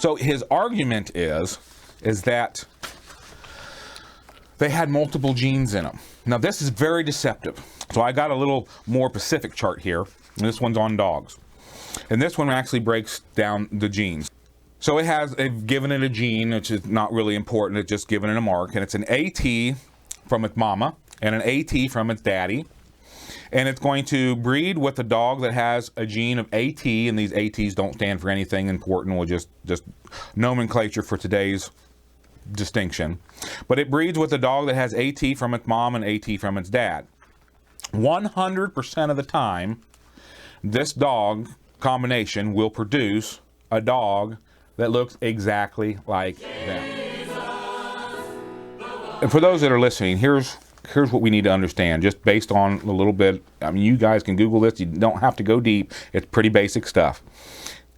So his argument is that they had multiple genes in them. Now this is very deceptive. So I got a little more specific chart here. And this one's on dogs. And this one actually breaks down the genes. So they've given it a gene, which is not really important. It's just given it a mark. And it's an AT from its mama and an AT from its daddy. And it's going to breed with a dog that has a gene of AT, and these ATs don't stand for anything important. We'll just nomenclature for today's distinction. But it breeds with a dog that has AT from its mom and AT from its dad. 100% of the time, this dog combination will produce a dog that looks exactly like them. And for those that are listening, here's what we need to understand, just based on a little bit. I mean, you guys can Google this. You don't have to go deep. It's pretty basic stuff.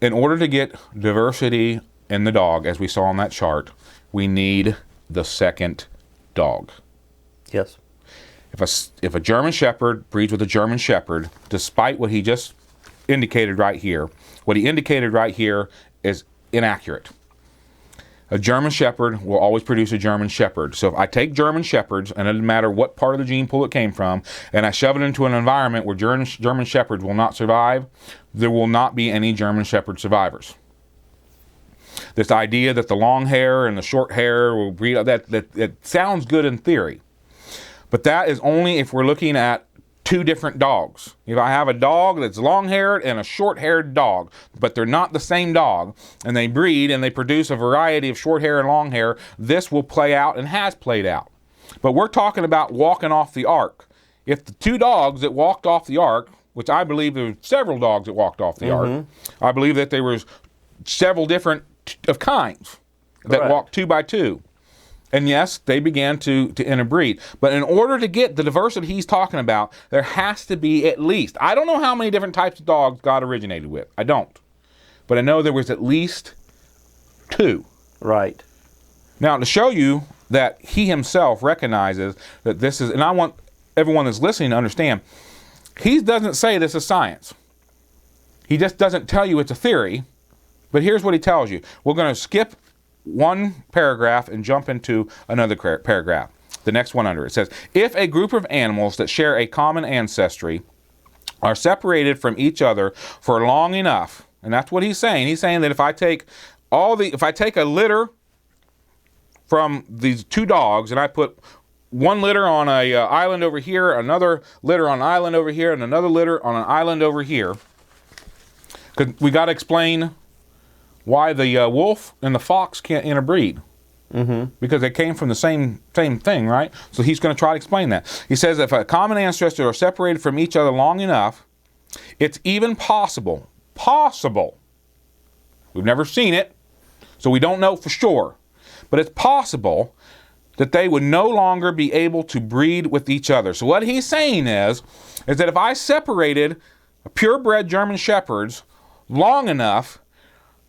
In order to get diversity in the dog, as we saw on that chart, we need the second dog. Yes. If a German Shepherd breeds with a German Shepherd, despite what he just indicated right here, what he indicated right here is inaccurate. A German Shepherd will always produce a German Shepherd. So if I take German Shepherds, and it doesn't matter what part of the gene pool it came from, and I shove it into an environment where German Shepherds will not survive, there will not be any German Shepherd survivors. This idea that the long hair and the short hair will breed, that sounds good in theory. But that is only if we're looking at two different dogs. If I have a dog that's long-haired and a short-haired dog, but they're not the same dog, and they breed and they produce a variety of short hair and long hair, this will play out and has played out. But we're talking about walking off the ark. If the two dogs that walked off the ark, which I believe there were several dogs that walked off the ark, I believe that there was several different of kinds that walked two by two. And yes, they began to interbreed. But in order to get the diversity he's talking about, there has to be at least, I don't know how many different types of dogs God originated with. I don't. But I know there was at least two. Right. Now, to show you that he himself recognizes that this is, and I want everyone that's listening to understand, he doesn't say this is science. He just doesn't tell you it's a theory. But here's what he tells you. We're going to skip one paragraph and jump into another paragraph. The next one under it says, if a group of animals that share a common ancestry are separated from each other for long enough, and that's what he's saying. He's saying that if I take a litter from these two dogs and I put one litter on a island over here, another litter on an island over here, and another litter on an island over here, because we got to explain why the wolf and the fox can't interbreed. Because they came from the same thing, right? So he's going to try to explain that. He says if a common ancestor are separated from each other long enough, it's even possible, we've never seen it, so we don't know for sure, but it's possible that they would no longer be able to breed with each other. So what he's saying is that if I separated purebred German Shepherds long enough,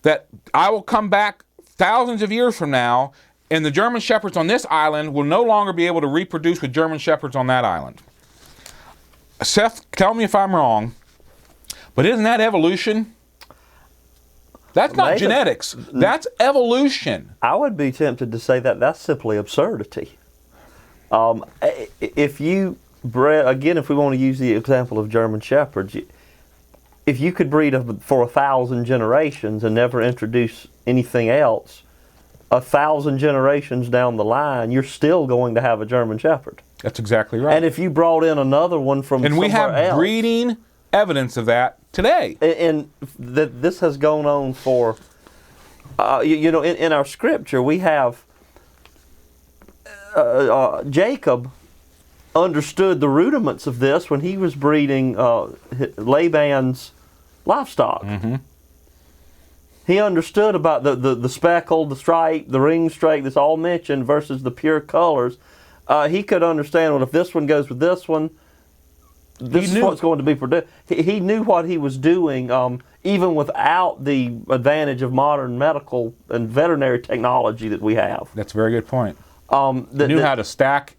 that I will come back thousands of years from now, and the German Shepherds on this island will no longer be able to reproduce with German Shepherds on that island. Seth, tell me if I'm wrong, but isn't that evolution? That's not genetics. That's evolution. I would be tempted to say that that's simply absurdity. If you bred, again, if we want to use the example of German Shepherds, if you could breed for 1,000 generations and never introduce anything else, 1,000 generations down the line, you're still going to have a German Shepherd. That's exactly right. And if you brought in another one from somewhere else, and we have breeding evidence of that today. And this has gone on for, in our scripture, we have Jacob understood the rudiments of this when he was breeding Laban's livestock. He understood about the speckle, the stripe, the ring stripe that's all mentioned versus the pure colors. He could understand, well, if this one goes with this one, this is what's going to be produced. He knew what he was doing, even without the advantage of modern medical and veterinary technology that we have. That's a very good point. Knew how to stack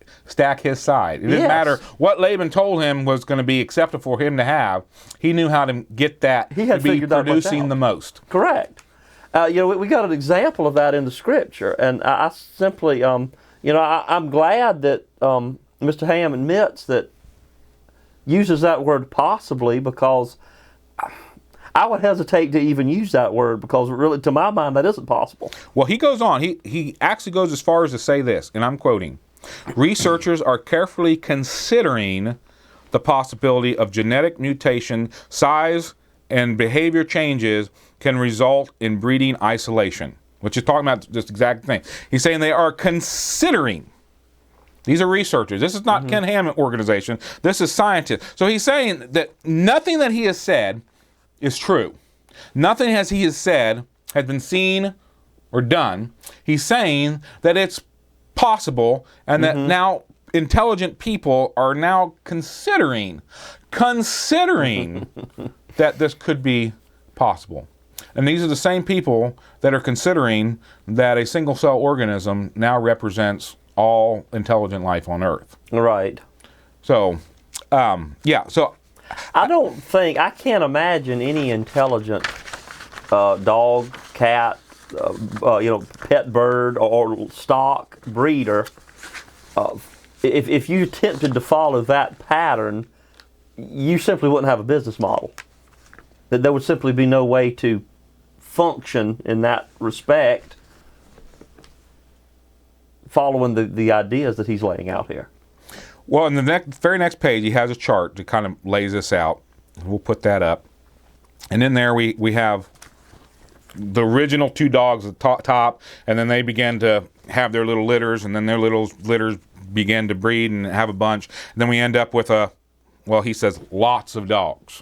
his side. It didn't matter what Laban told him was going to be acceptable for him to have. He knew how to get that to be producing the most. Correct. We got an example of that in the scripture, and I simply, I'm glad that Mr. Ham admits that, uses that word possibly, because I would hesitate to even use that word, because really, to my mind, that isn't possible. Well, he goes on. He actually goes as far as to say this, and I'm quoting, researchers are carefully considering the possibility of genetic mutation, size, and behavior changes can result in breeding isolation, which is talking about this exact thing. He's saying they are considering. These are researchers. This is not Ken Ham organization. This is scientists. So he's saying that nothing that he has said is true. Nothing he has said has been seen or done. He's saying that it's possible, and that now intelligent people are now considering that this could be possible. And these are the same people that are considering that a single cell organism now represents all intelligent life on Earth. Right. So, so I can't imagine any intelligent dog, cat, pet bird or stock breeder, if you attempted to follow that pattern, you simply wouldn't have a business model. That there would simply be no way to function in that respect, following the ideas that he's laying out here. Well, in the very next page, he has a chart that kind of lays this out. We'll put that up. And in there we have the original two dogs at the top, and then they began to have their little litters, and then their little litters began to breed and have a bunch. And then we end up with he says lots of dogs.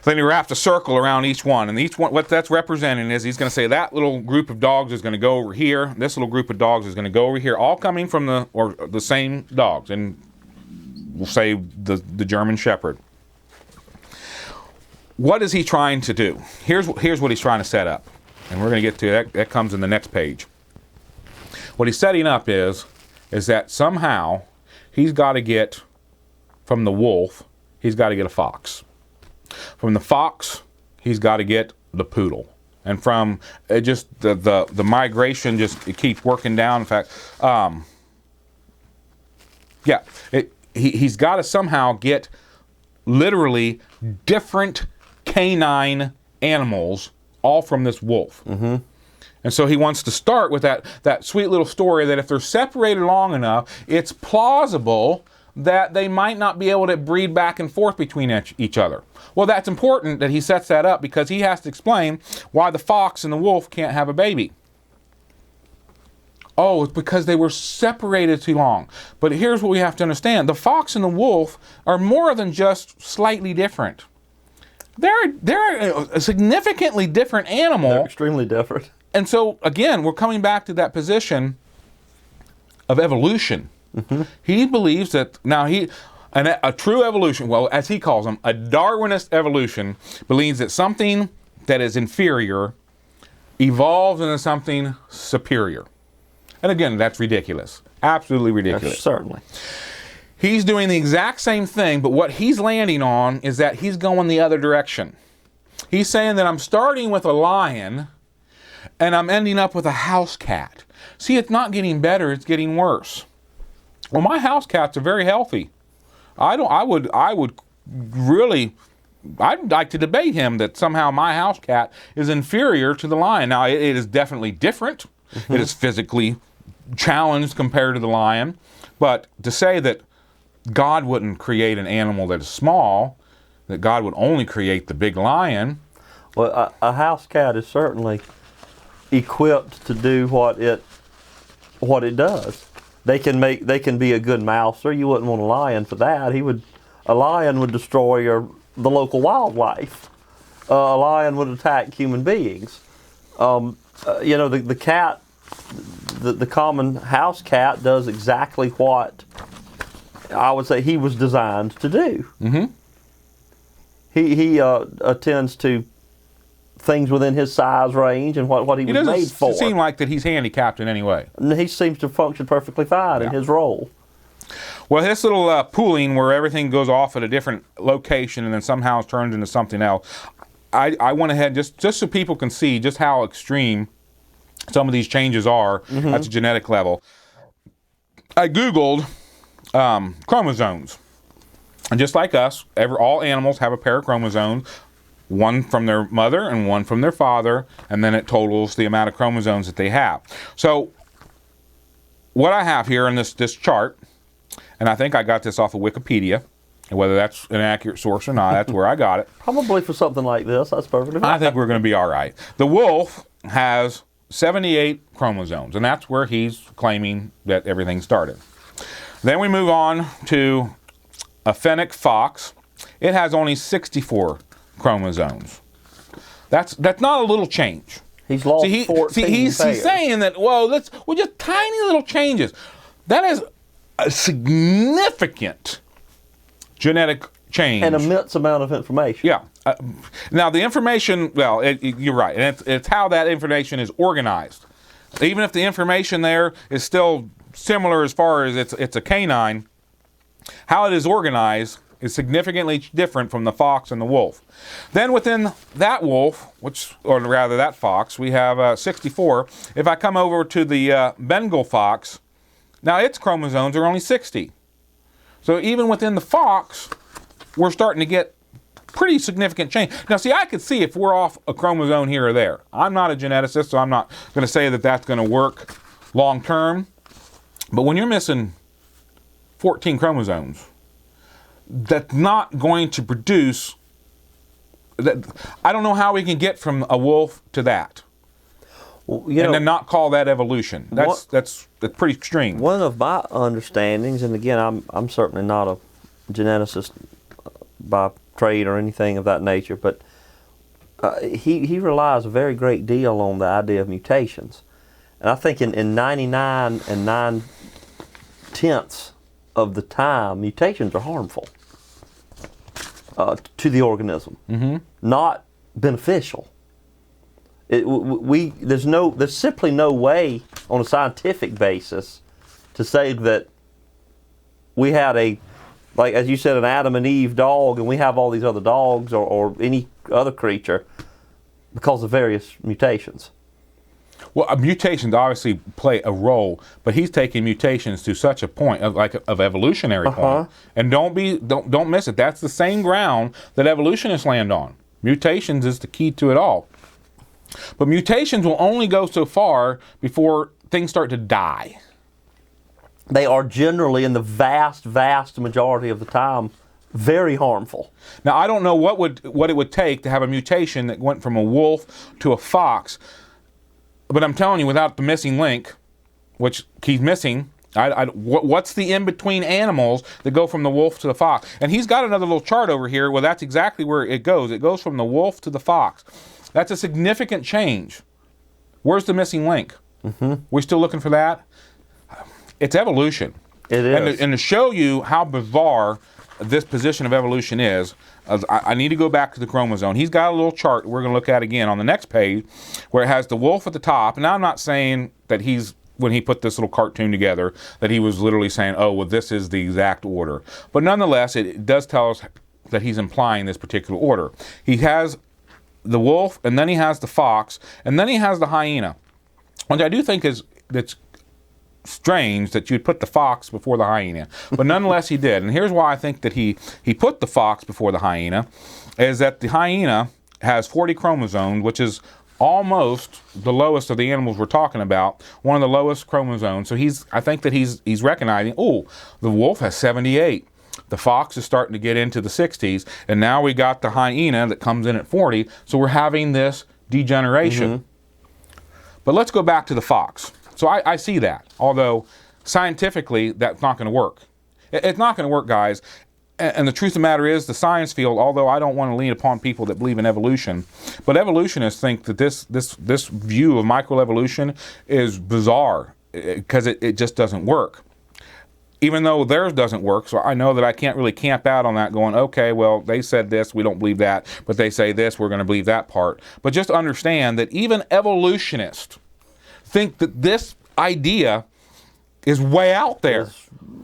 Then he wrapped a circle around each one, and each one, what that's representing is he's going to say that little group of dogs is going to go over here, this little group of dogs is going to go over here, all coming from the same dogs, and we'll say the German Shepherd. What is he trying to do? Here's what he's trying to set up, and we're going to get to that. That comes in the next page. What he's setting up is that somehow he's got to get from the wolf, he's got to get a fox. From the fox, he's got to get the poodle. And from just the migration, it keeps working down. In fact, he's got to somehow get literally different canine animals all from this wolf. Mm-hmm. And so he wants to start with that sweet little story that if they're separated long enough, it's plausible that they might not be able to breed back and forth between each other. Well, that's important that he sets that up, because he has to explain why the fox and the wolf can't have a baby. Oh, it's because they were separated too long. But here's what we have to understand. The fox and the wolf are more than just slightly different. They're a significantly different animal. They're extremely different. And so, again, we're coming back to that position of evolution. Mm-hmm. He believes that a true evolution, well, as he calls them, a Darwinist evolution, believes that something that is inferior evolves into something superior. And again, that's ridiculous. Absolutely ridiculous. Certainly. He's doing the exact same thing, but what he's landing on is that he's going the other direction. He's saying that I'm starting with a lion and I'm ending up with a house cat. See, it's not getting better, it's getting worse. Well, my house cats are very healthy. I'd like to debate him that somehow my house cat is inferior to the lion. Now, it is definitely different. Mm-hmm. It is physically challenged compared to the lion. But to say that God wouldn't create an animal that is small, that God would only create the big lion. Well, a house cat is certainly equipped to do what it does. They can be a good mouser. You wouldn't want a lion for that. A lion would destroy the local wildlife. A lion would attack human beings. The cat, the common house cat, does exactly what I would say he was designed to do. Mm-hmm. He attends to things within his size range and what he was made for. It doesn't seem like that he's handicapped in any way. He seems to function perfectly fine in his role. Well, this little pooling where everything goes off at a different location and then somehow turns into something else, I went ahead just so people can see just how extreme some of these changes are at the genetic level. I Googled chromosomes. And just like us, all animals have a pair of chromosomes, one from their mother and one from their father, and then it totals the amount of chromosomes that they have. So what I have here in this chart, and I think I got this off of Wikipedia, and whether that's an accurate source or not, that's where I got it. Probably for something like this, that's perfectly fine. I think we're going to be all right. The wolf has 78 chromosomes, and that's where he's claiming that everything started. Then we move on to a fennec fox. It has only 64 chromosomes. That's not a little change. He's lost 14 he's saying that, well, just tiny little changes. That is a significant genetic change. An immense amount of information. Yeah. Now, the information, well, you're right. And it's how that information is organized. Even if the information there is still similar as far as it's a canine, how it is organized is significantly different from the fox and the wolf. Then within that wolf, or rather that fox, we have 64. If I come over to the Bengal fox, now its chromosomes are only 60. So even within the fox, we're starting to get pretty significant change. Now, see, I could see if we're off a chromosome here or there. I'm not a geneticist, so I'm not going to say that that's going to work long term. But when you're missing 14 chromosomes, that's not going to produce that. I don't know how we can get from a wolf to that, and then not call that evolution. That's pretty extreme. One of my understandings, and again, I'm certainly not a geneticist by trade or anything of that nature, but he relies a very great deal on the idea of mutations, and I think in 99 and 9/10 of the time, mutations are harmful to the organism, not beneficial. There's simply no way on a scientific basis to say that we had like as you said, an Adam and Eve dog, and we have all these other dogs or any other creature because of various mutations. Well, mutations obviously play a role, but he's taking mutations to such a point of evolutionary point. And don't miss it. That's the same ground that evolutionists land on. Mutations is the key to it all. But mutations will only go so far before things start to die. They are generally, in the vast, vast majority of the time, very harmful. Now, I don't know what it would take to have a mutation that went from a wolf to a fox. But I'm telling you, without the missing link, which he's missing, what's the in-between animals that go from the wolf to the fox? And he's got another little chart over here. Well, that's exactly where it goes. It goes from the wolf to the fox. That's a significant change. Where's the missing link? We're still looking for that? It's evolution. It is. And to show you how bizarre this position of evolution is, I need to go back to the chromosome. He's got a little chart we're going to look at again on the next page where it has the wolf at the top. And I'm not saying that when he put this little cartoon together, that he was literally saying, oh, well, this is the exact order. But nonetheless, it does tell us that he's implying this particular order. He has the wolf, and then he has the fox, and then he has the hyena. Which I do think that's strange that you'd put the fox before the hyena, but nonetheless he did. And here's why I think that he put the fox before the hyena, is that the hyena has 40 chromosomes, which is almost the lowest of the animals we're talking about, one of the lowest chromosomes. So I think that he's recognizing, oh, the wolf has 78. The fox is starting to get into the 60s, and now we got the hyena that comes in at 40, so we're having this degeneration. But let's go back to the fox. So I see that, although scientifically that's not going to work. It's not going to work, guys. And the truth of the matter is, the science field, although I don't want to lean upon people that believe in evolution, but evolutionists think that this view of microevolution is bizarre because it just doesn't work. Even though theirs doesn't work, so I know that I can't really camp out on that going, okay, well, they said this, we don't believe that, but they say this, we're going to believe that part. But just understand that even evolutionists think that this idea is way out there.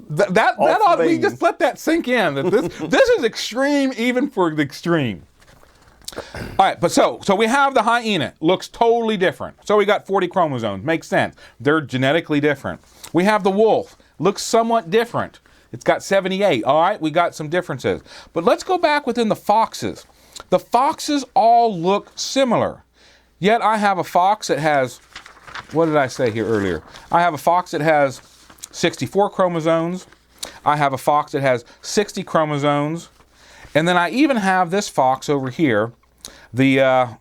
That ought to be, just let that sink in. That this is extreme even for the extreme. All right, but so we have the hyena. Looks totally different. So we got 40 chromosomes. Makes sense. They're genetically different. We have the wolf. Looks somewhat different. It's got 78. All right, we got some differences. But let's go back within the foxes. The foxes all look similar. Yet I have a fox that has, what did I say here earlier? I have a fox that has 64 chromosomes. I have a fox that has 60 chromosomes. And then I even have this fox over here, the I'm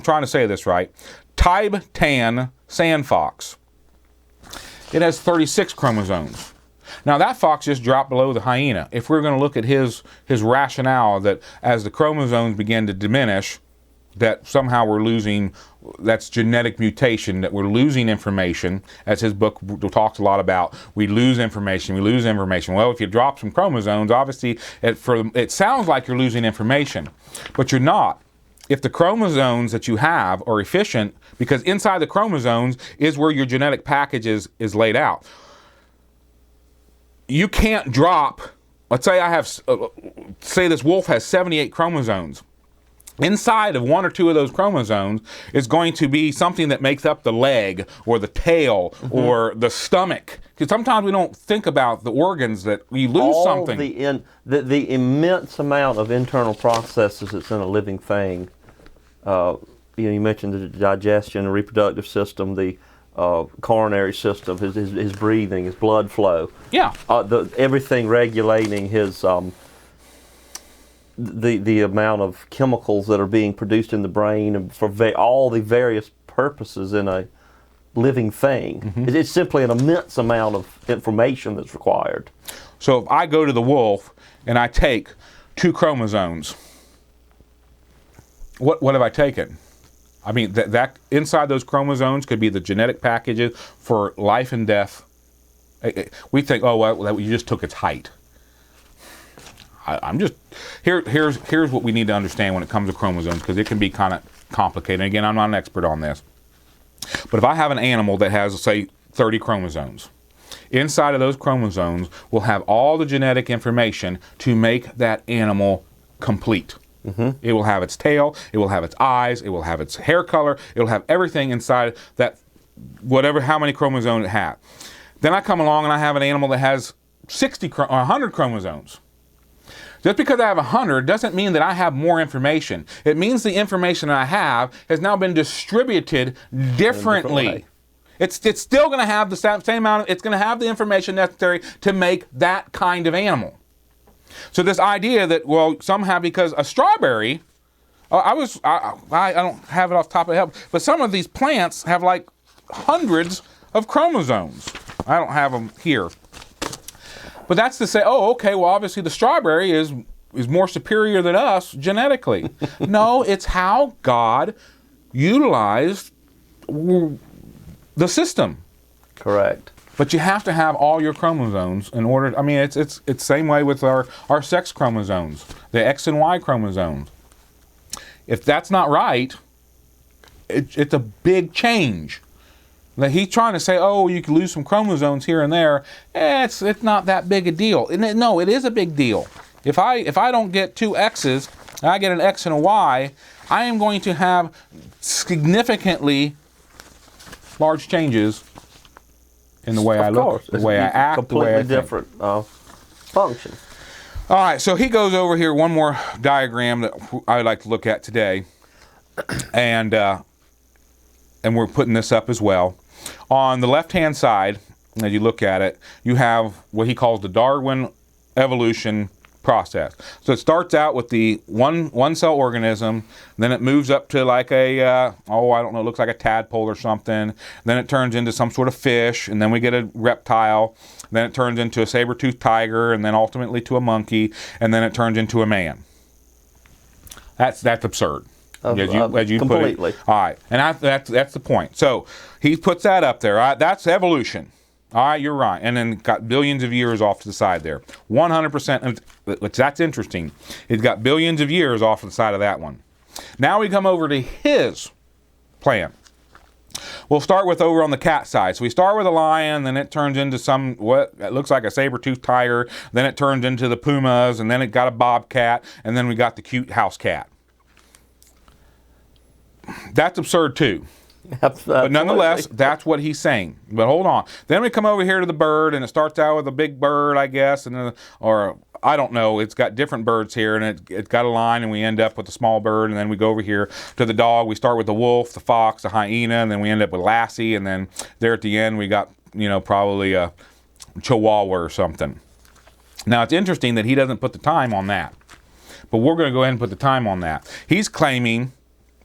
trying to say this right, Tibetan sand fox. It has 36 chromosomes. Now that fox just dropped below the hyena. If we're going to look at his rationale that as the chromosomes begin to diminish, that somehow we're losing, that's genetic mutation, that we're losing information, as his book talks a lot about. We lose information. Well, if you drop some chromosomes, obviously it sounds like you're losing information, but you're not. If the chromosomes that you have are efficient, because inside the chromosomes is where your genetic package is laid out. You can't drop, let's say say this wolf has 78 chromosomes. Inside of one or two of those chromosomes is going to be something that makes up the leg or the tail or the stomach. Because sometimes we don't think about the organs that we lose something. The immense amount of internal processes that's in a living thing. You mentioned the digestion, the reproductive system, the coronary system, his breathing, his blood flow. Yeah. Everything regulating his the amount of chemicals that are being produced in the brain for all the various purposes in a living thing. It's simply an immense amount of information that's required. So if I go to the wolf and I take 2 chromosomes, what have I taken? I mean, that inside those chromosomes could be the genetic packages for life and death. We think, oh, well, you just took its height. I'm just here's what we need to understand when it comes to chromosomes, because it can be kind of complicated. And again, I'm not an expert on this, but if I have an animal that has, say, 30 chromosomes, inside of those chromosomes will have all the genetic information to make that animal complete. It will have its tail, it will have its eyes, it will have its hair color, it will have everything inside that, how many chromosomes it has. Then I come along and I have an animal that has 100 chromosomes. Just because I have 100 doesn't mean that I have more information. It means the information I have has now been distributed differently. It's still going to have the same amount. It's going to have the information necessary to make that kind of animal. So this idea that, well, somehow because a strawberry, I don't have it off the top of the head, but some of these plants have like hundreds of chromosomes. I don't have them here. But that's to say, oh, okay, well, obviously the strawberry is more superior than us genetically. No, it's how God utilized the system. Correct. But you have to have all your chromosomes in order. I mean, it's the same way with our sex chromosomes, the X and Y chromosomes. If that's not right, it's a big change. Like he's trying to say, oh, you can lose some chromosomes here and there. It's not that big a deal. No, it is a big deal. If I don't get 2 X's and I get an X and a Y, I am going to have significantly large changes in the way I look, the way I act, the way I think. Completely different function. All right, so he goes over here, one more diagram that I would like to look at today, and we're putting this up as well. On the left-hand side, as you look at it, you have what he calls the Darwin evolution process. So it starts out with the one cell organism, then it moves up to like a, I don't know, it looks like a tadpole or something. Then it turns into some sort of fish, and then we get a reptile. Then it turns into a saber-toothed tiger, and then ultimately to a monkey, and then it turns into a man. That's absurd. As you completely. Put it. All right, and that's the point. So he puts that up there. All right, that's evolution. All right, you're right. And then got billions of years off to the side there. 100%, which that's interesting. It's got billions of years off to the side of that one. Now we come over to his plan. We'll start with over on the cat side. So we start with a lion, then it turns into what looks like a saber-toothed tiger, then it turns into the pumas, and then it got a bobcat, and then we got the cute house cat. That's absurd too. But nonetheless, that's what he's saying. But hold on. Then we come over here to the bird, and it starts out with a big bird, I guess, or I don't know. It's got different birds here, and it's got a line, and we end up with a small bird, and then we go over here to the dog. We start with the wolf, the fox, the hyena, and then we end up with Lassie, and then there at the end we got, probably a chihuahua or something. Now, it's interesting that he doesn't put the time on that, but we're going to go ahead and put the time on that. He's claiming,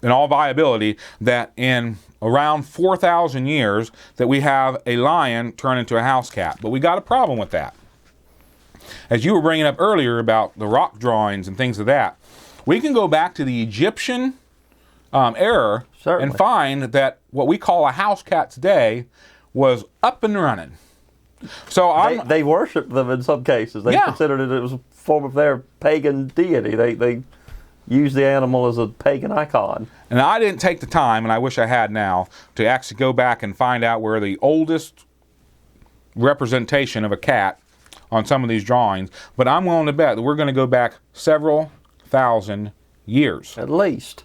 in all viability, that in around 4,000 years that we have a lion turn into a house cat. But we got a problem with that. As you were bringing up earlier about the rock drawings and things of that, we can go back to the Egyptian era and find that what we call a house cat today was up and running. So they worshipped them in some cases. They considered it was a form of their pagan deity. They used the animal as a pagan icon. And I didn't take the time, and I wish I had now, to actually go back and find out where the oldest representation of a cat on some of these drawings, but I'm willing to bet that we're going to go back several thousand years. At least.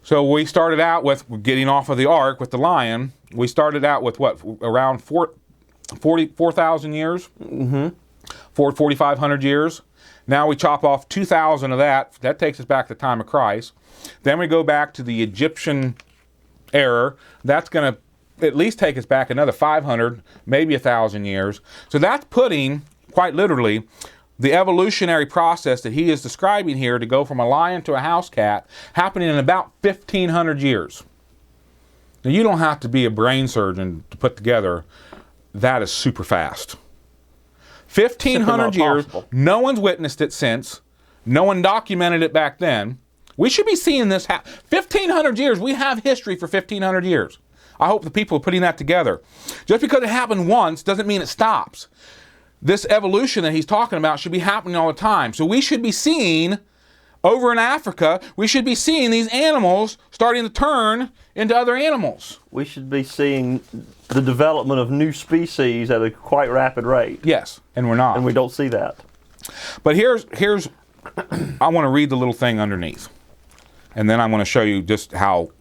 So we started out with getting off of the ark with the lion. We started out with what, around 4,000 years? Mm-hmm. 4,500 years. Now we chop off 2,000 of that. That takes us back to the time of Christ. Then we go back to the Egyptian era. That's going to at least take us back another 500, maybe 1,000 years. So that's putting, quite literally, the evolutionary process that he is describing here to go from a lion to a house cat happening in about 1,500 years. Now, you don't have to be a brain surgeon to put together that is super fast. 1,500 years, no one's witnessed it since. No one documented it back then. We should be seeing this happen. 1,500 years, we have history for 1,500 years. I hope the people are putting that together. Just because it happened once doesn't mean it stops. This evolution that he's talking about should be happening all the time. So we should be seeing, over in Africa, we should be seeing these animals starting to turn into other animals. We should be seeing the development of new species at a quite rapid rate. Yes, and we're not. And we don't see that. But here's I want to read the little thing underneath. And then I want to show you just how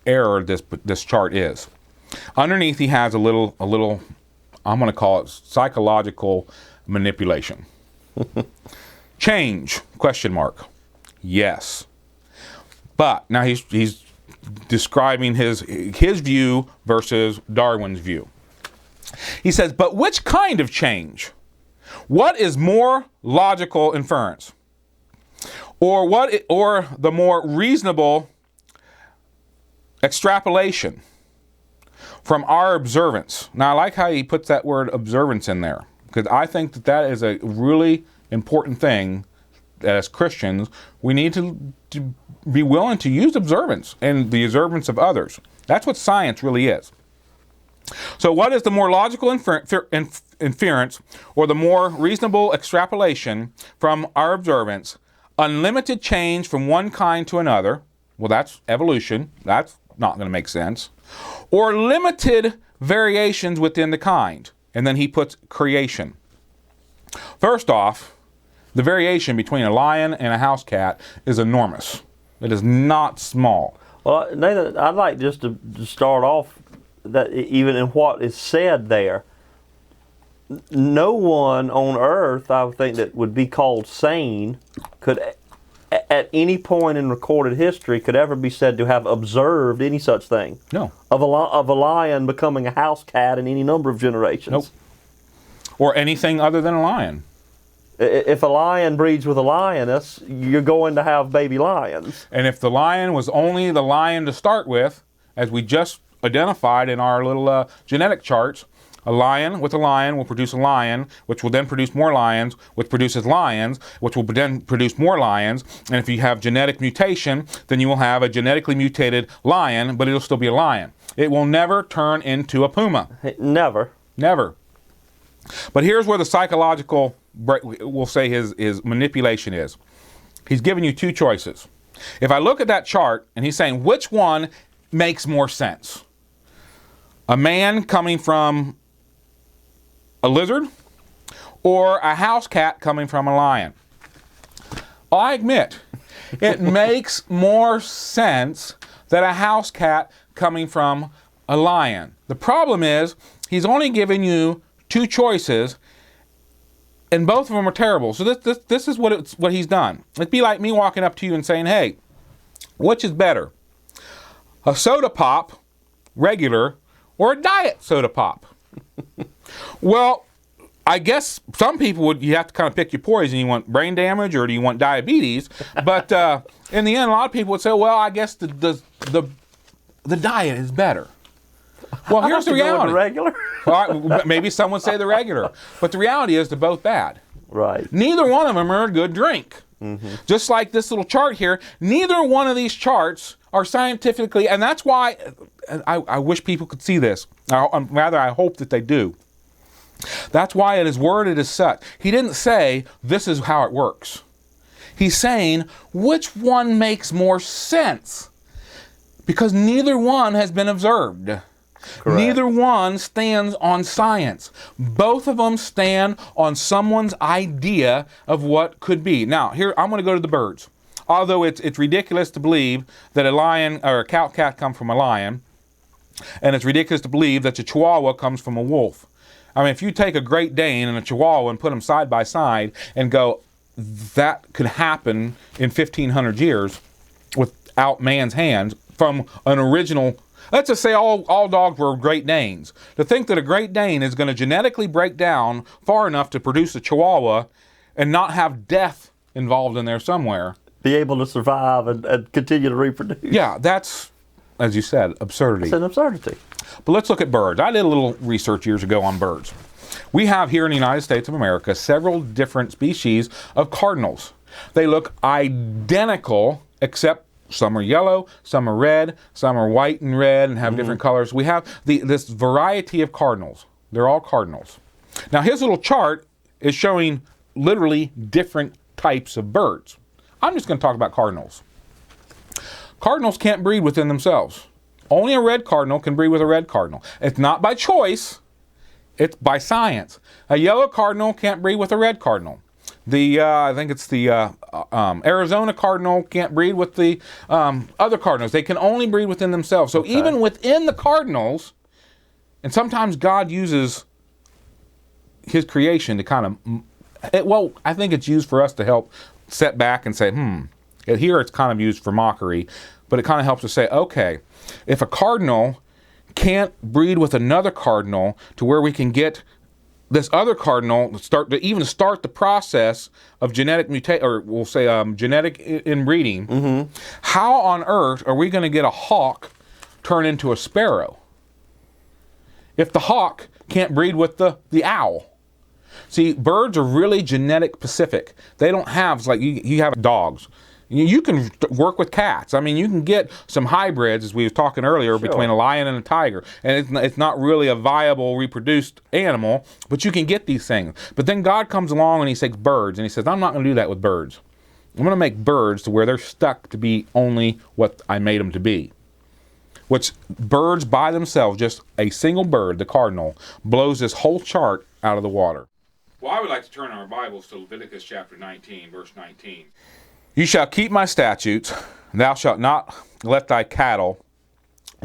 error this chart is. Underneath he has a little I'm going to call it psychological manipulation. Change, question mark. Yes. But now he's describing his view versus Darwin's view. He says, but which kind of change? What is more logical inference? Or the more reasonable extrapolation from our observance? Now, I like how he puts that word observance in there, because I think that is a really important thing that as Christians we need to be willing to use observance and the observance of others. That's what science really is. So what is the more logical inference or the more reasonable extrapolation from our observance? Unlimited change from one kind to another. Well, that's evolution. That's not going to make sense. Or limited variations within the kind. And then he puts creation. First off, the variation between a lion and a house cat is enormous. It is not small. Well, Nathan, I'd like just to start off that even in what is said there, no one on earth, I would think, that would be called sane could at any point in recorded history could ever be said to have observed any such thing. No. Of a lion becoming a house cat in any number of generations. Nope. Or anything other than a lion. If a lion breeds with a lioness, you're going to have baby lions. And if the lion was only the lion to start with, as we just identified in our little genetic charts, a lion with a lion will produce a lion, which will then produce more lions, which produces lions, which will then produce more lions. And if you have genetic mutation, then you will have a genetically mutated lion, but it'll still be a lion. It will never turn into a puma. Never. Never. But here's where the psychological, we'll say his manipulation is. He's giving you two choices. If I look at that chart and he's saying which one makes more sense, A man coming from a lizard, or a house cat coming from a lion? I admit, it makes more sense that a house cat coming from a lion. The problem is, he's only giving you two choices, and both of them are terrible. So this is what he's done. It'd be like me walking up to you and saying, hey, which is better? A soda pop, regular, or a diet soda pop? Well, I guess some people you have to kind of pick your poison. You want brain damage or do you want diabetes? But in the end, a lot of people would say, well, I guess the diet is better. Well, here's the reality. Regular. Well, maybe some would say the regular. But the reality is they're both bad. Right. Neither one of them are a good drink. Just like this little chart here, neither one of these charts are scientifically, and that's why I wish people could see this. Rather, I hope that they do. That's why it is worded as such. He didn't say, this is how it works. He's saying, which one makes more sense? Because neither one has been observed. Correct. Neither one stands on science. Both of them stand on someone's idea of what could be. Now, here, I'm going to go to the birds. Although it's ridiculous to believe that a lion or a cow cat come from a lion, and it's ridiculous to believe that a chihuahua comes from a wolf. I mean, if you take a Great Dane and a Chihuahua and put them side by side and go, that could happen in 1,500 years without man's hands from an original, let's just say all dogs were Great Danes. To think that a Great Dane is going to genetically break down far enough to produce a Chihuahua and not have death involved in there somewhere. Be able to survive and continue to reproduce. Yeah, that's, as you said, absurdity. It's an absurdity. But let's look at birds. I did a little research years ago on birds. We have here in the United States of America several different species of cardinals. They look identical, except some are yellow, some are red, some are white and red and have different colors. We have this variety of cardinals. They're all cardinals. Now his little chart is showing literally different types of birds. I'm just going to talk about cardinals. Cardinals can't breed within themselves. Only a red cardinal can breed with a red cardinal. It's not by choice, it's by science. A yellow cardinal can't breed with a red cardinal. I think it's the Arizona cardinal can't breed with the other cardinals. They can only breed within themselves. So even within the cardinals, and sometimes God uses his creation to kind of, I think it's used for us to help set back and say, here it's kind of used for mockery, but it kind of helps us say, okay, if a cardinal can't breed with another cardinal to where we can get this other cardinal to start the process of genetic mutation, or we'll say genetic inbreeding, how on earth are we going to get a hawk turn into a sparrow if the hawk can't breed with the owl? See, birds are really genetic specific. They don't have, it's like you have dogs. You can work with cats. I mean, you can get some hybrids, as we were talking earlier, between a lion and a tiger. And it's not really a viable reproduced animal, but you can get these things. But then God comes along and he says birds, and he says, I'm not going to do that with birds. I'm going to make birds to where they're stuck to be only what I made them to be. Which birds by themselves, just a single bird, the cardinal, blows this whole chart out of the water. Well, I would like to turn our Bibles to Leviticus chapter 19, verse 19. You shall keep my statutes, thou shalt not let thy cattle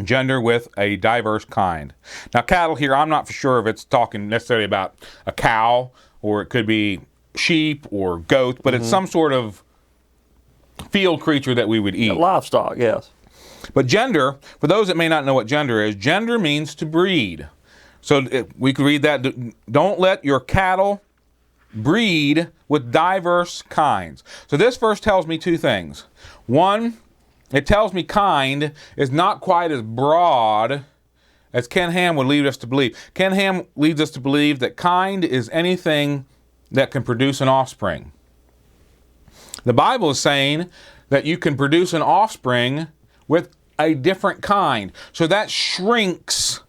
gender with a diverse kind. Now cattle here, I'm not for sure if it's talking necessarily about a cow, or it could be sheep or goat, but it's some sort of field creature that we would eat. Livestock, yes. But gender, for those that may not know what gender is, gender means to breed. So we could read that, don't let your cattle breed with diverse kinds. So this verse tells me two things. One, it tells me kind is not quite as broad as Ken Ham would lead us to believe. Ken Ham leads us to believe that kind is anything that can produce an offspring. The Bible is saying that you can produce an offspring with a different kind. So that shrinks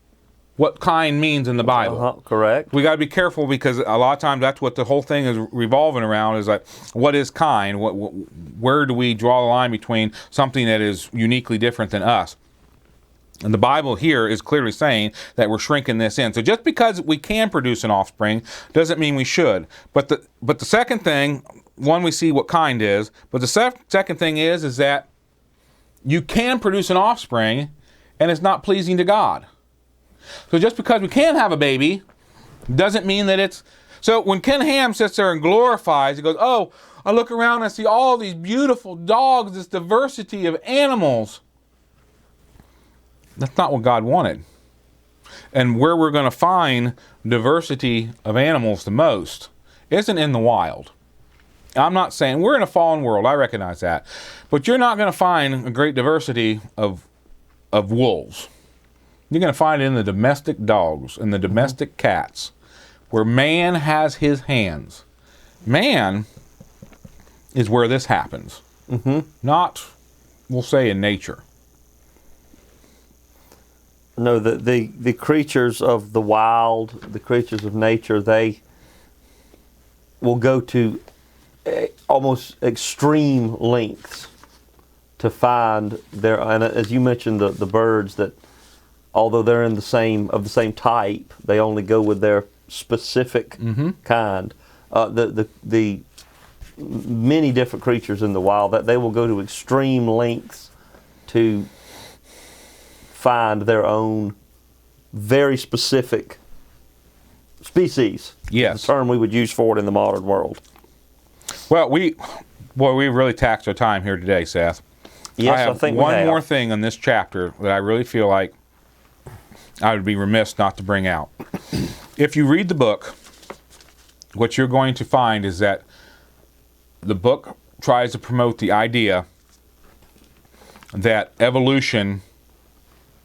what kind means in the Bible. Correct. We got to be careful, because a lot of times that's what the whole thing is revolving around, is like, what is kind? Where do we draw the line between something that is uniquely different than us? And the Bible here is clearly saying that we're shrinking this in. So just because we can produce an offspring doesn't mean we should. But the second thing, one, we see what kind is, but the second thing is that you can produce an offspring and it's not pleasing to God. So just because we can have a baby doesn't mean that it's... So when Ken Ham sits there and glorifies, he goes, oh, I look around and I see all these beautiful dogs, this diversity of animals. That's not what God wanted. And where we're going to find diversity of animals the most isn't in the wild. I'm not saying, we're in a fallen world, I recognize that. But you're not going to find a great diversity of wolves. You're going to find it in the domestic dogs and the domestic cats, where man has his hands. Man is where this happens. Not, we'll say, in nature. No, the creatures of the wild, the creatures of nature, they will go to almost extreme lengths to find their, and as you mentioned, the birds, that although they're of the same type, they only go with their specific kind. The many different creatures in the wild, that they will go to extreme lengths to find their own very specific species. Yes. The term we would use for it in the modern world. Well, we really taxed our time here today, Seth. Yes, I think one more thing in this chapter that I really feel like I would be remiss not to bring out. If you read the book, what you're going to find is that the book tries to promote the idea that evolution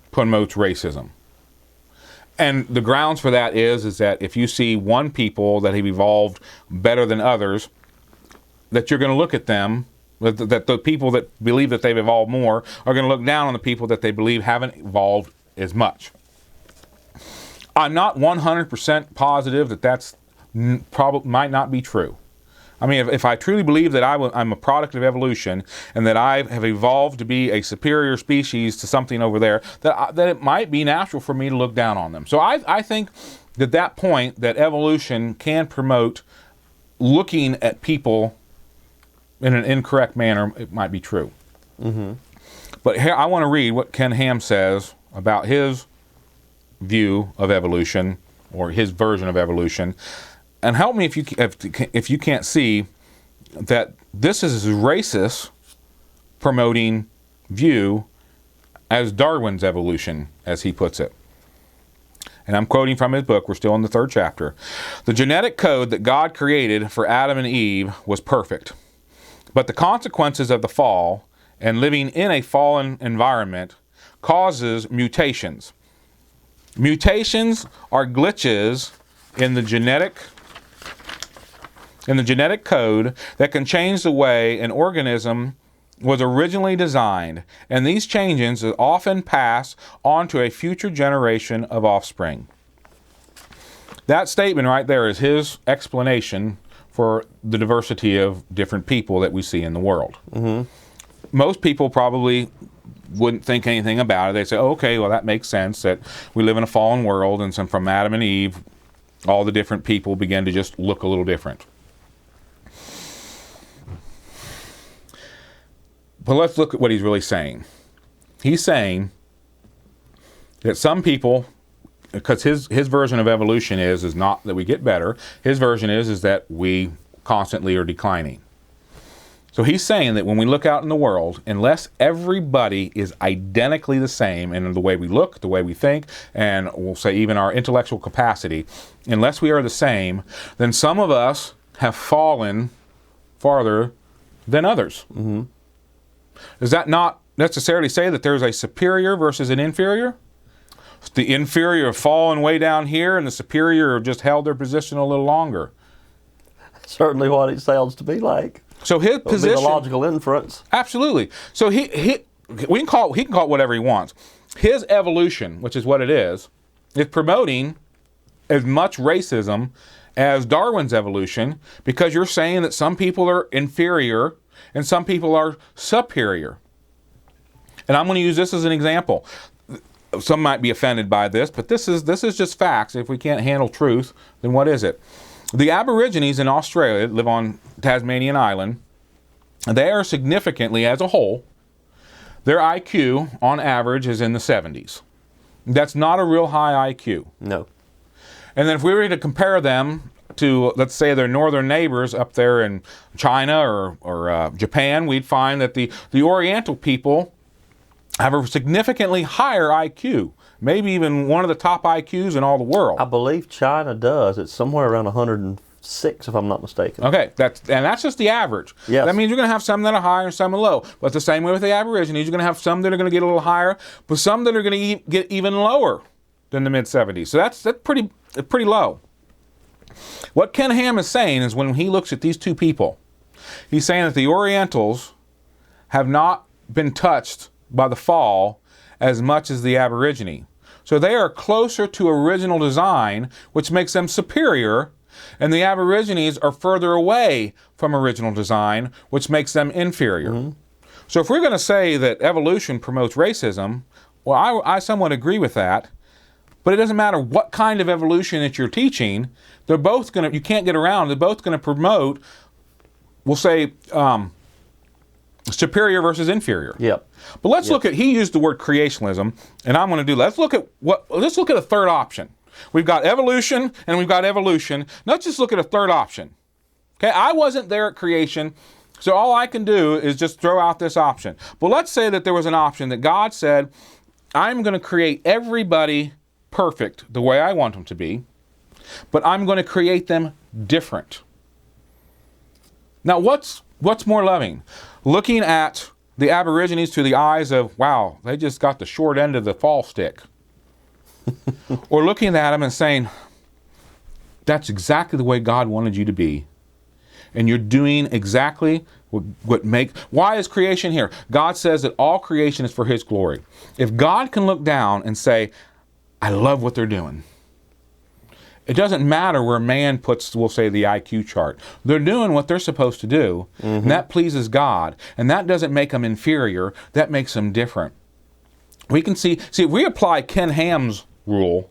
promotes racism. And the grounds for that is that if you see one people that have evolved better than others, that you're going to look at them, that the people that believe that they've evolved more are going to look down on the people that they believe haven't evolved as much. I'm not 100% positive that that's probably might not be true. I mean, if I truly believe that I'm a product of evolution and that I have evolved to be a superior species to something over there, that it might be natural for me to look down on them. So I think that point that evolution can promote looking at people in an incorrect manner, it might be true. But here I want to read what Ken Ham says about his view of evolution, or his version of evolution, and help me if you can't see that this is as racist promoting view as Darwin's evolution, as he puts it. And I'm quoting from his book. We're still in the 3rd chapter. The genetic code that God created for Adam and Eve was perfect, but the consequences of the fall and living in a fallen environment causes mutations. Mutations are glitches in the genetic code that can change the way an organism was originally designed, and these changes often pass on to a future generation of offspring. That statement right there is his explanation for the diversity of different people that we see in the world. Most people probably wouldn't think anything about it. They say, oh, okay, well, that makes sense that we live in a fallen world, and so from Adam and Eve, all the different people began to just look a little different. But let's look at what he's really saying. He's saying that some people, because his version of evolution is not that we get better. His version is that we constantly are declining. So he's saying that when we look out in the world, unless everybody is identically the same in the way we look, the way we think, and we'll say even our intellectual capacity, unless we are the same, then some of us have fallen farther than others. Does that not necessarily say that there's a superior versus an inferior? The inferior have fallen way down here, and the superior have just held their position a little longer. Certainly what it sounds to be like. So his position, the logical inference. Absolutely. So he can call it whatever he wants. His evolution, which is what it is promoting as much racism as Darwin's evolution, because you're saying that some people are inferior and some people are superior. And I'm going to use this as an example. some might be offended by this, but this is just facts. If we can't handle truth, then what is it? The Aborigines in Australia live on Tasmanian Island. They are significantly, as a whole, their IQ on average is in the 70s. That's not a real high IQ. No. And then if we were to compare them to, let's say, their northern neighbors up there in China or Japan, we'd find that the Oriental people have a significantly higher IQ, maybe even one of the top IQs in all the world. I believe China does. It's somewhere around 106, if I'm not mistaken. Okay, that's just the average. Yes. That means you're going to have some that are higher and some are low. But the same way with the Aborigines, you're going to have some that are going to get a little higher, but some that are going to get even lower than the mid-70s. So that's pretty low. What Ken Ham is saying is when he looks at these two people, he's saying that the Orientals have not been touched by the fall as much as the Aborigine. So they are closer to original design, which makes them superior, and the Aborigines are further away from original design, which makes them inferior. Mm-hmm. So if we're going to say that evolution promotes racism, well, I somewhat agree with that, but it doesn't matter what kind of evolution that you're teaching, they're both going to, you can't get around, they're both going to promote, we'll say, superior versus inferior. Yep. But let's look at, he used the word creationism, and I'm going to do, let's look at a third option. We've got evolution and we've got evolution. Let's just look at a third option. Okay, I wasn't there at creation, so all I can do is just throw out this option. But let's say that there was an option that God said, I'm going to create everybody perfect the way I want them to be, but I'm going to create them different. Now, what's more loving? Looking at the Aborigines through the eyes of, wow, they just got the short end of the fall stick. Or looking at them and saying, that's exactly the way God wanted you to be. And you're doing exactly why is creation here? God says that all creation is for His glory. If God can look down and say, I love what they're doing, it doesn't matter where man puts, we'll say, the IQ chart. They're doing what they're supposed to do, and that pleases God. And that doesn't make them inferior, that makes them different. We can see if we apply Ken Ham's rule,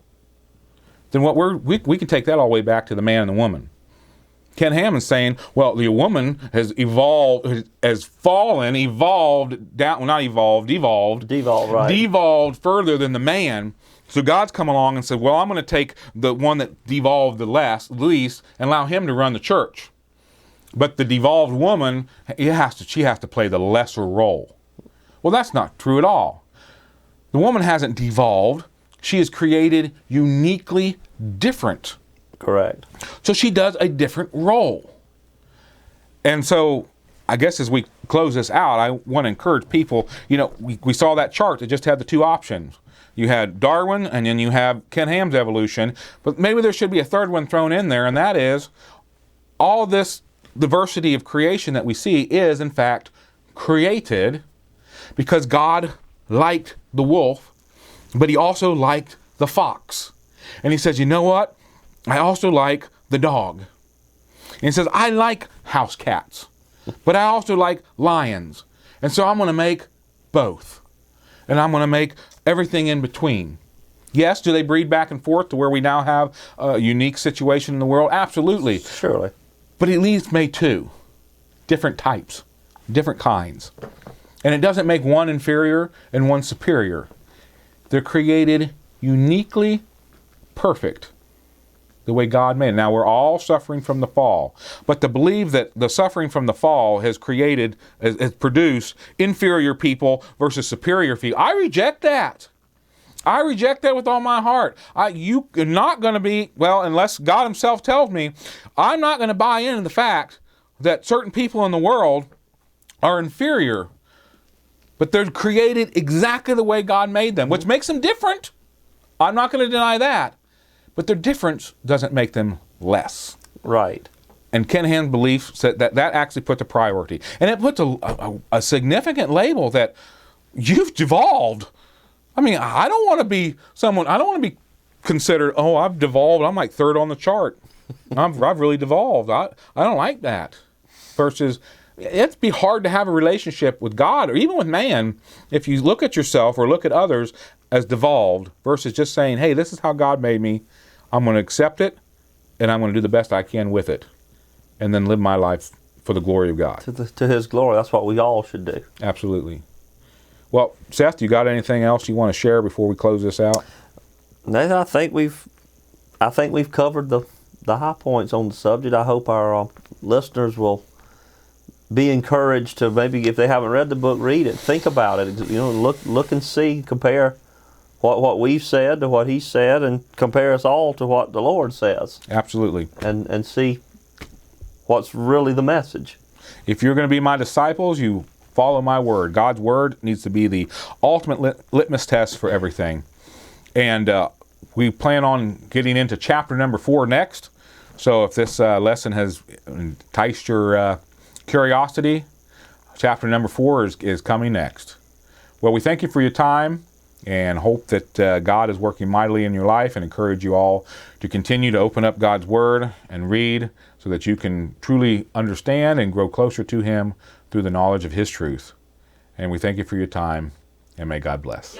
then we can take that all the way back to the man and the woman. Ken Ham is saying, well, the woman has evolved further than the man. So God's come along and said, well, I'm going to take the one that devolved the least and allow him to run the church. But the devolved woman, she has to play the lesser role. Well, that's not true at all. The woman hasn't devolved. She is created uniquely different. Correct. So she does a different role. And so I guess as we close this out, I want to encourage people, we saw that chart that just had the two options. You had Darwin, and then you have Ken Ham's evolution, but maybe there should be a third one thrown in there, and that is all this diversity of creation that we see is, in fact, created because God liked the wolf, but He also liked the fox. And He says, you know what? I also like the dog. And He says, I like house cats, but I also like lions. And so I'm going to make both. And I'm going to make everything in between. Yes, do they breed back and forth to where we now have a unique situation in the world? Absolutely. Surely. But at least made two. Different types. Different kinds. And it doesn't make one inferior and one superior. They're created uniquely perfect the way God made it. Now, we're all suffering from the fall. But to believe that the suffering from the fall has produced inferior people versus superior people, I reject that. I reject that with all my heart. You are not going to be, unless God Himself tells me, I'm not going to buy into the fact that certain people in the world are inferior. But they're created exactly the way God made them, which makes them different. I'm not going to deny that. But their difference doesn't make them less. Right. And Ken Ham's belief said that actually put the priority. And it puts a significant label that you've devolved. I mean, I don't want to be considered, I've devolved, I'm like third on the chart. I've really devolved. I don't like that. Versus it'd be hard to have a relationship with God or even with man if you look at yourself or look at others as devolved versus just saying, hey, this is how God made me. I'm going to accept it, and I'm going to do the best I can with it, and then live my life for the glory of God. To His glory. That's what we all should do. Absolutely. Well, Seth, you got anything else you want to share before we close this out? Nathan, I think we've covered the high points on the subject. I hope our listeners will be encouraged to, maybe if they haven't read the book, read it, think about it. Look and see, compare what we've said to what He said, and compare us all to what the Lord says. Absolutely. And see what's really the message. If you're going to be my disciples, you follow my word. God's word needs to be the ultimate litmus test for everything. And we plan on getting into chapter number 4 next. So if this lesson has enticed your curiosity, chapter number 4 is coming next. Well, we thank you for your time and hope that God is working mightily in your life, and encourage you all to continue to open up God's word and read so that you can truly understand and grow closer to Him through the knowledge of His truth. And we thank you for your time, and may God bless.